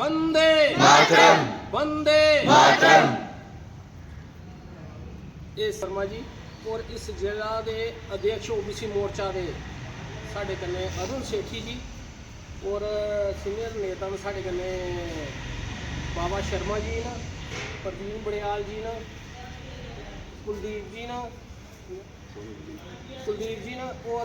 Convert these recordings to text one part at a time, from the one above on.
वंदे मातरम वंदे मातरम। ਇਹ शर्मा जी और इस जिला के अध्यक्ष ओबीसी मोर्चा के साढ़े कन्ने अरुण सेठी जी और सीनियर नेता में साढ़े कन्ने बाबा शर्मा जी ना, प्रवीण बड़ियाल जी ना, कुलदीप जी ना और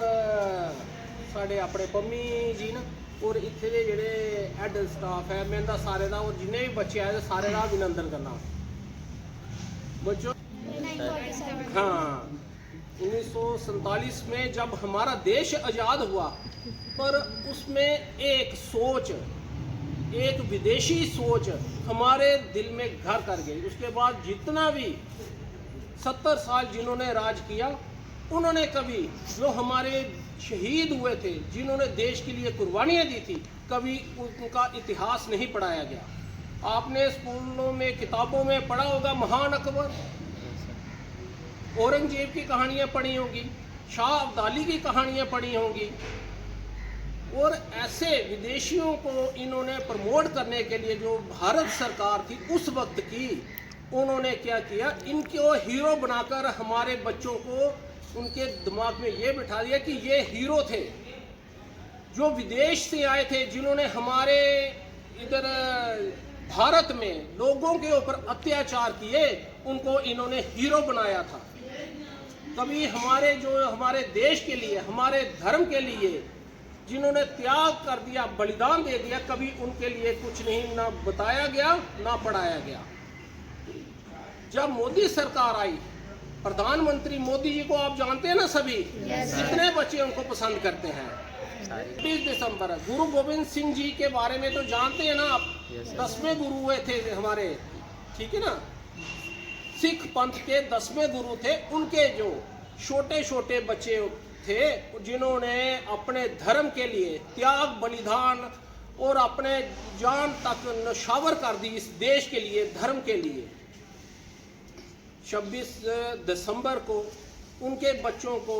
साढ़े अपने पम्मी जी ना और इत्थे दे जेह्ड़े हैड स्टाफ है मैं इनदा सारे दा और जिन्ने भी बच्चे आए सारे दा अभिनंदन करना। बच्चों हाँ, 1947 में जब हमारा देश आज़ाद हुआ पर उसमें एक सोच, एक विदेशी सोच हमारे दिल में घर कर गई। उसके बाद जितना भी 70 साल जिन्होंने राज किया उन्होंने कभी जो हमारे शहीद हुए थे, जिन्होंने देश के लिए कुर्बानियाँ दी थी, कभी उनका इतिहास नहीं पढ़ाया गया। आपने स्कूलों में किताबों में पढ़ा होगा महान अकबर, औरंगजेब की कहानियाँ पढ़ी होंगी, शाह अब्दाली की कहानियाँ पढ़ी होंगी और ऐसे विदेशियों को इन्होंने प्रमोट करने के लिए जो भारत सरकार थी उस वक्त की, उन्होंने क्या किया, इनको हीरो बनाकर हमारे बच्चों को उनके दिमाग में ये बिठा दिया कि ये हीरो थे। जो विदेश से आए थे, जिन्होंने हमारे इधर भारत में लोगों के ऊपर अत्याचार किए, उनको इन्होंने हीरो बनाया था। कभी हमारे देश के लिए, हमारे धर्म के लिए जिन्होंने त्याग कर दिया, बलिदान दे दिया, कभी उनके लिए कुछ नहीं ना बताया गया ना पढ़ाया गया। जब मोदी सरकार आई, प्रधानमंत्री मोदी जी को आप जानते हैं ना सभी, कितने बच्चे उनको पसंद करते हैं। 20 दिसंबर गुरु गोविंद सिंह जी के बारे में तो जानते हैं ना आप, 10वें गुरु हुए थे हमारे, ठीक है ना, सिख पंथ के 10वें गुरु थे। उनके जो छोटे छोटे बच्चे थे जिन्होंने अपने धर्म के लिए त्याग बलिदान और अपने जान तक नौछावर कर दी इस देश के लिए, धर्म के लिए। 26 दिसंबर को उनके बच्चों को,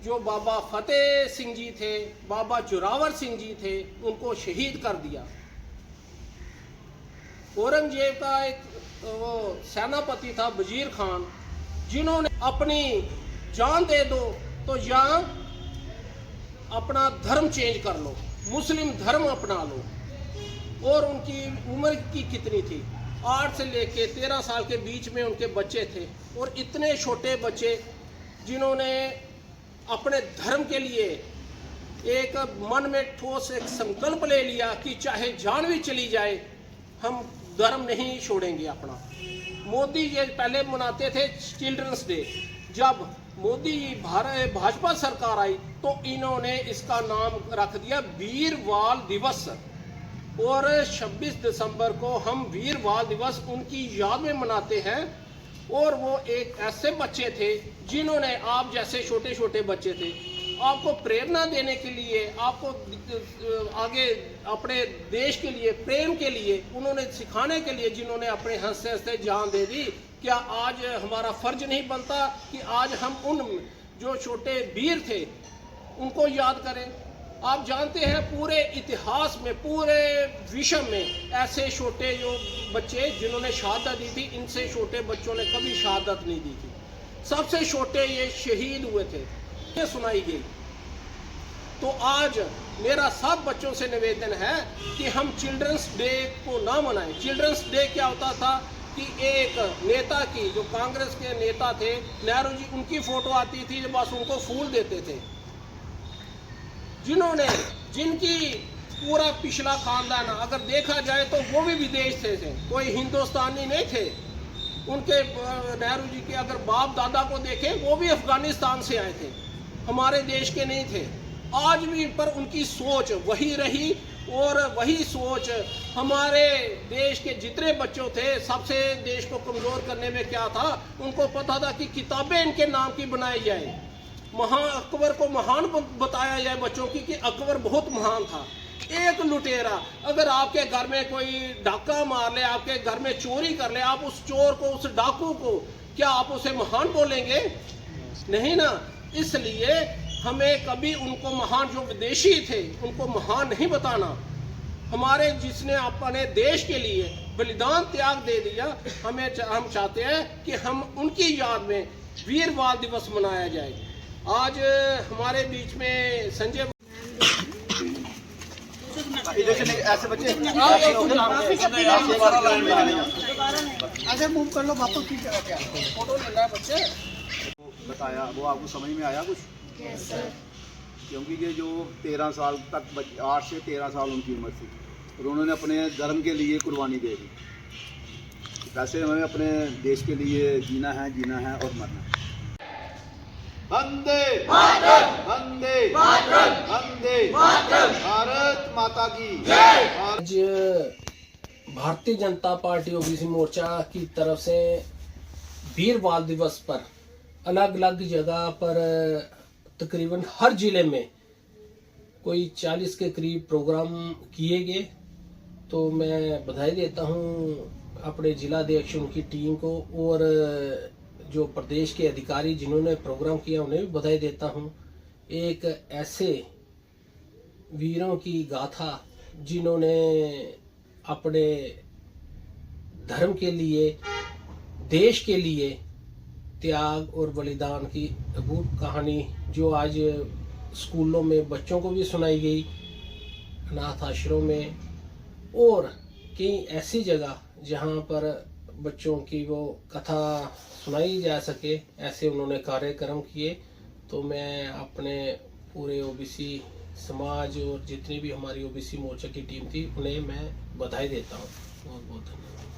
जो बाबा फतेह सिंह जी थे, बाबा जोरावर सिंह जी थे, उनको शहीद कर दिया। औरंगजेब का एक वो सेनापति था वजीर खान, जिन्होंने अपनी जान दे दो तो या अपना धर्म चेंज कर लो, मुस्लिम धर्म अपना लो। और उनकी उम्र की कितनी थी, 8 से लेके 13 साल के बीच में उनके बच्चे थे। और इतने छोटे बच्चे जिन्होंने अपने धर्म के लिए एक मन में ठोस एक संकल्प ले लिया कि चाहे जान भी चली जाए हम धर्म नहीं छोड़ेंगे अपना। मोदी जी पहले मनाते थे चिल्ड्रंस डे, जब मोदी भाजपा सरकार आई तो इन्होंने इसका नाम रख दिया वीर बाल दिवस। और 26 दिसंबर को हम वीर बाल दिवस उनकी याद में मनाते हैं। और वो एक ऐसे बच्चे थे जिन्होंने, आप जैसे छोटे छोटे बच्चे थे, आपको प्रेरणा देने के लिए, आपको आगे अपने देश के लिए, प्रेम के लिए, उन्होंने सिखाने के लिए, जिन्होंने अपने हंसते हंसते जान दे दी। क्या आज हमारा फर्ज नहीं बनता कि आज हम उन जो छोटे वीर थे उनको याद करें। आप जानते हैं पूरे इतिहास में, पूरे विश्व में ऐसे छोटे जो बच्चे जिन्होंने शहादत दी थी, इनसे छोटे बच्चों ने कभी शहादत नहीं दी थी। सबसे छोटे ये शहीद हुए थे, ये सुनाई गई। तो आज मेरा सब बच्चों से निवेदन है कि हम चिल्ड्रंस डे को ना मनाएं। चिल्ड्रंस डे क्या होता था कि एक नेता की, जो कांग्रेस के नेता थे नेहरू जी, उनकी फोटो आती थी, बस उनको फूल देते थे। जिनकी पूरा पिछला खानदान अगर देखा जाए तो वो भी विदेश से थे, कोई हिंदुस्तानी नहीं थे। उनके नेहरू जी के अगर बाप दादा को देखें वो भी अफगानिस्तान से आए थे, हमारे देश के नहीं थे। आज भी पर उनकी सोच वही रही और वही सोच हमारे देश के जितने बच्चों थे, सबसे देश को कमज़ोर करने में क्या था, उनको पता था कि किताबें इनके नाम की बनाई जाए, अकबर को महान बताया जाए बच्चों की कि अकबर बहुत महान था। एक लुटेरा अगर आपके घर में कोई डाका मार ले, आपके घर में चोरी कर ले, आप उस चोर को, उस डाकू को, क्या आप उसे महान बोलेंगे? नहीं ना। इसलिए हमें कभी उनको महान, जो विदेशी थे उनको महान नहीं बताना। हमारे जिसने अपने देश के लिए बलिदान त्याग दे दिया, हम चाहते हैं कि हम उनकी याद में वीर बाल दिवस मनाया जाए। आज हमारे बीच में संजय ऐसे बच्चे अगर मूव कर लो वापस की जगह क्या फोटो लेना है बच्चे। बताया वो आपको समझ में आया कुछ? क्योंकि ये जो 13 साल तक 8 से 13 साल उनकी उम्र थी और उन्होंने अपने धर्म के लिए कुर्बानी दे दी। वैसे हमें अपने देश के लिए जीना है और मरना है। वंदे मातरम, वंदे मातरम, वंदे मातरम, भारत माता की जय। आज भारतीय जनता पार्टी ओबीसी मोर्चा की तरफ से वीर बाल दिवस पर अलग अलग जगह पर तकरीबन हर जिले में कोई 40 के करीब प्रोग्राम किए गए। तो मैं बधाई देता हूं अपने जिला अध्यक्ष उनकी टीम को और जो प्रदेश के अधिकारी जिन्होंने प्रोग्राम किया उन्हें भी बधाई देता हूं। एक ऐसे वीरों की गाथा जिन्होंने अपने धर्म के लिए, देश के लिए त्याग और बलिदान की अद्भुत कहानी जो आज स्कूलों में बच्चों को भी सुनाई गई, अनाथ आश्रम में और कई ऐसी जगह जहां पर बच्चों की वो कथा सुनाई जा सके, ऐसे उन्होंने कार्यक्रम किए। तो मैं अपने पूरे ओबीसी समाज और जितनी भी हमारी ओबीसी मोर्चा की टीम थी उन्हें मैं बधाई देता हूँ। बहुत बहुत धन्यवाद।